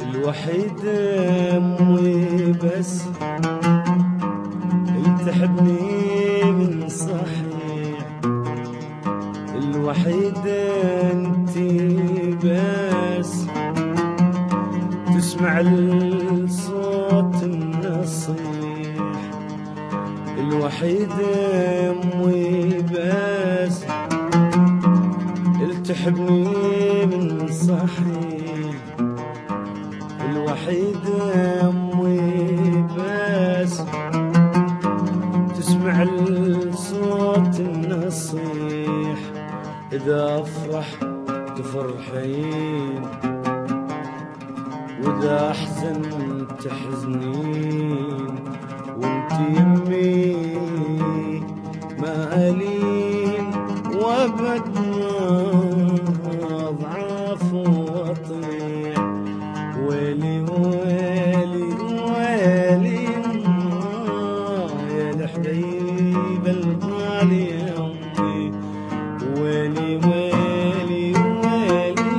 الوحيد امي بس اللي تحبني من صحيح، الوحيد انتي بس تسمع الصوت النصيح، الوحيد امي بس اللي تحبني من صحيح، الوحيد امي بس تسمع الصوت النصيح، اذا افرح تفرحين واذا احزن تحزنين، وانتي يمي ما الين وابد ما اضعف واطيح، ويلي ويلي ويلي يا الحبيب الغالي يا امي، ويلي ويلي ويلي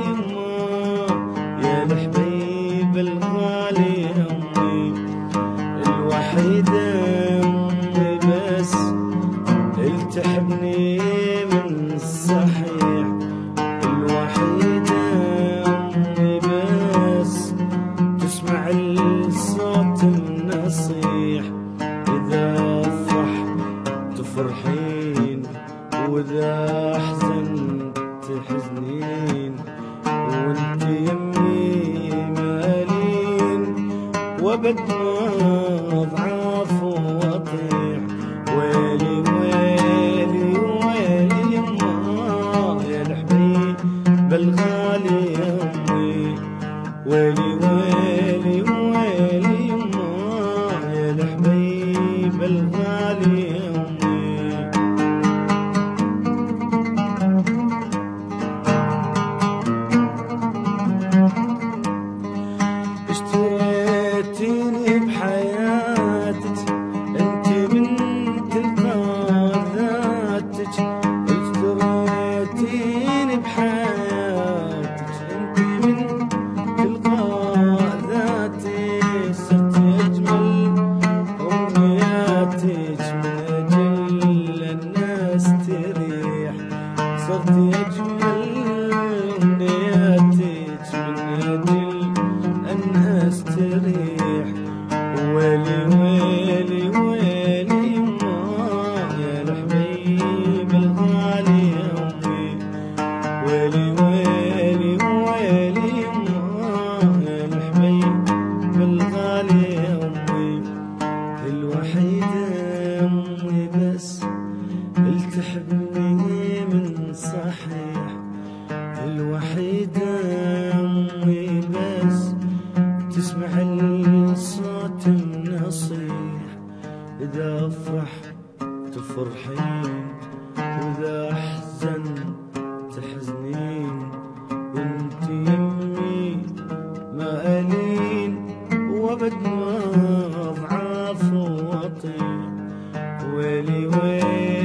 يا الحبيب الغالي يا امي، الوحيدة امي بس اللي تحبني من الصحيح، الوحيدة امي بس تسمع الصوت النصيح، اذا افرح تفرحين واذا احزن تحزنين، وانتي يمي مالين وابد ما اضعف واطيح، ويلي ويلي ويلي يما يا الحبيب الغالي يا امي، ويلي ويلي ويلي يما يا الحبيب الغالي يا امي. اشتريتيني بحياتك انت من تلقى ذاتك، اشتريتيني بحياتك انت من تلقى ذاتك، صرت اجمل امنياتك من اجل الناس تريح، صرت اجمل امنياتك من اجل الناس تريح، ويلي ويلي ويلي يما يا الحبيب الغالي يا امي، ويلي ويلي ويلي يما يا الحبيب الغالي يا امي، الوحيدة امي بس اللي تحبني من صحيح، الوحيدة امي بس تسمع الصوت النصيح، اذا افرح تفرحين واذا احزن تحزنين، وانتي يمي ما الين وابد ما اضعف واطيح، ويلي ويلي